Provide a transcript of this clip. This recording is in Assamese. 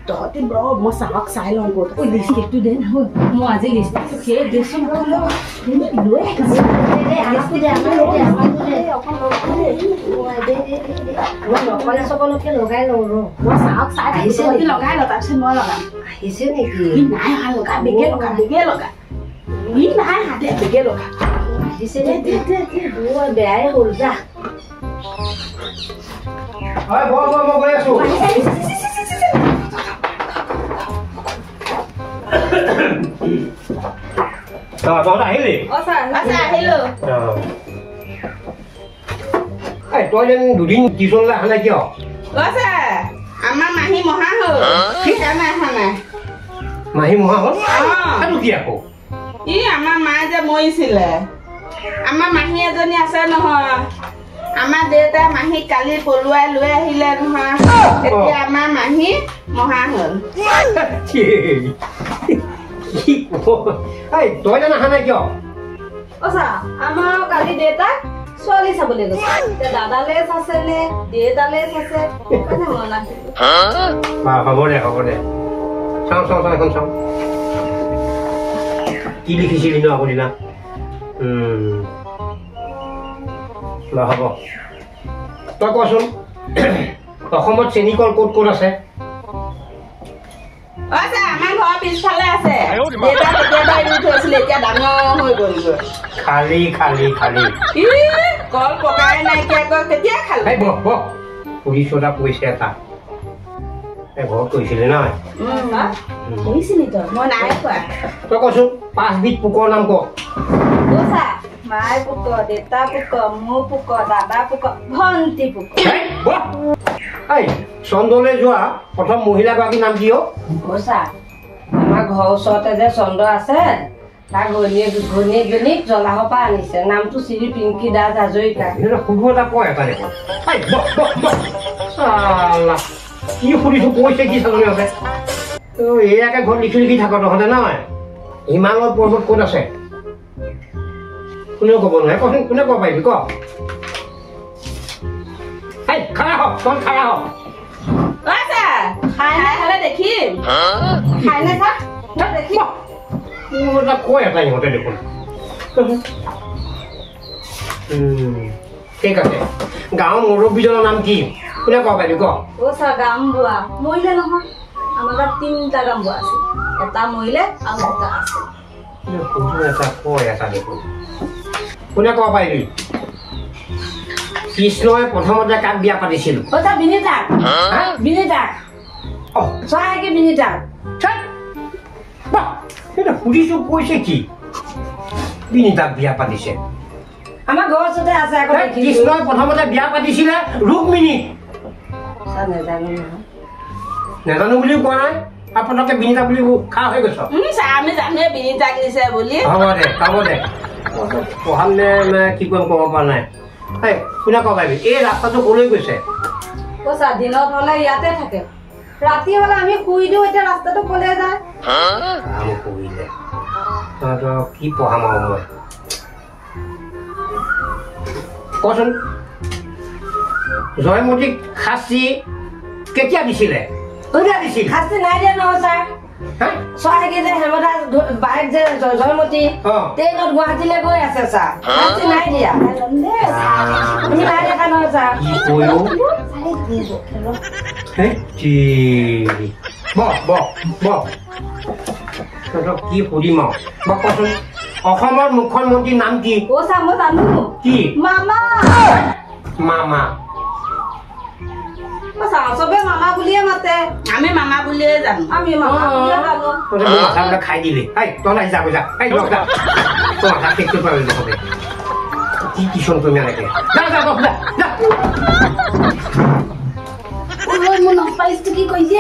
তহঁতি বৰ মই চাহক চাই লওঁ ক'ত লিষ্টটো দে নহয় মই আজি লিষ্টটো খেয়ে দেচোন লৈ অকলে চকলকে লগাই লওঁ ৰ মই চাহক চাই আহিছে লগাই ল তাৰপিছত মই লগাম আহিছে নেকি নাই অহা লগা বেগে লগা ই নাই হাতে বেগে লগা আহিছে বেয়াই হ'ল যা হয় মই গৈ আছো তহঁত আহিলি তই যেন দুদিন টিউচনলৈ অহা নাই কিয় আমাৰ মাহী মহা হ'ল সেইকাৰণে অহা নাই মাহী মহা হ'ল আৰু কি আকৌ ই আমাৰ মা যে মৰিছিলে আমাৰ মাহী এজনী আছে নহয় আমাৰ দেউতাই মাহীক কালি পলুৱাই লৈ আহিলে নহয় এতিয়া আমাৰ মাহী মহা হ'ল তই যেন অহা নাই কিয় আমাৰ কালি দেউতাক ছোৱালী চাবলৈ গৈছে দাদালে চাইছে নে দেউতালে চাইছে হ'ব দে চাওঁ এখন চাওঁ কি লিখিছিলি ন আকৌ দিনা হ'ব তই কচোন অসমত চেনিকল ক'ত ক'ত আছে আমাৰ ঘৰৰ পিছফালে আছে দেউতা কেতিয়াবা এৰি থৈছিলে এতিয়া ডাঙৰ হৈ গ'লগৈ খালি কল পকাই নাইকিয়া কৈ কেতিয়া খালে পুলিচ এটা কৈছে এটা ঘৰত কৈছিলে নহয় কৈছিলি তই মই নাই খোৱা তই কচোন 5 বিধ পোকৰ নাম ক মাই পোক দেউতা পোক মোৰ পোক দাদা পোক ভণ্টি পোক চন্দ্ৰলৈ যোৱা প্ৰথম মহিলাগৰাকীৰ নাম কি আমাৰ ঘৰৰ ওচৰতে যে চন্দ্ৰ আছে তাৰ ঘৈণীয়েকজনীক জলাহৰ পৰা আনিছে নামটো শ্ৰী পিংকী দাস হাজৰিকা সুধো এটা কয় এটা দেখোন কি সুধিছো কৈছে কি চালনী আছে এয়াকে ঘৰত লিখি থাক তহঁতে নহয় হিমালয় পৰ্বত ক'ত আছে কোনেও ক'ব নোৱাৰে কচোন কোনে ক'ব পাৰিবি ক খাৰা হওক তই খাৰা হওক দেখিম কয় এটা ইহঁতে দেখোন ঠিক আছে গাঁৱৰ মুৰব্বীজনৰ নাম কি কোনে ক'ব পাৰিবি ক গামবুঢ়া মৰিলে নহয় আমাৰ তাত 3টা গামবুঢ়া আছে এটা মৰিলে আৰু এটা আছে কোনে ক'ব পাৰিবি কৃষ্ণই প্ৰথমতে কাক বিয়া পাতিছিল সুধিছো কৈছে কি বিনীতাক বিয়া পাতিছে আমাৰ ঘৰৰ ওচৰতে আছে কৃষ্ণই প্ৰথমতে বিয়া পাতিছিলে ৰুক্মিণী নেজানো বুলিও কোৱা নাই আপোনালোকে বিনীতা বুলি খা হৈ গৈছ আমি জানোৱে বিনীতাক দিছে বুলি হ'ব দে পঢ়াম নে কি কৰিম ক'ব পৰা নাই কোনে ক'ব পাৰিবি এই ৰাস্তাটো কলৈ গৈছে দিনত হলে ইয়াতে থাকে ৰাতি হলে আমি শুই দিওঁ এতিয়া ৰাস্তাটো কলে যায় কি পঢ়াম আৰু মই কচোন জয়মতীক শাস্তি কেতিয়া দিছিলে শাস্তি নাই দিয়া নহয় ছাৰ যে হেমদাস বাইক যে জয়মতী ট্ৰেইনত গুৱাহাটীলৈ গৈ আছে ছাৰ শাস্তি নাই দিয়া তুমি নাই দেখা নহয় ছাৰ কি সুধিম আৰু কচোন অসমৰ মুখ্যমন্ত্ৰীৰ নাম কি মই জানো কি মামা চবে মামা বুলিয়ে মাতে আমি মামা বুলিয়ে জানো আমি মামা বুলিয়ে জানো খাই দিলি তই যা কি টিউচন কৰিম এনেকে মোৰ নাপাইছো কি কৈছে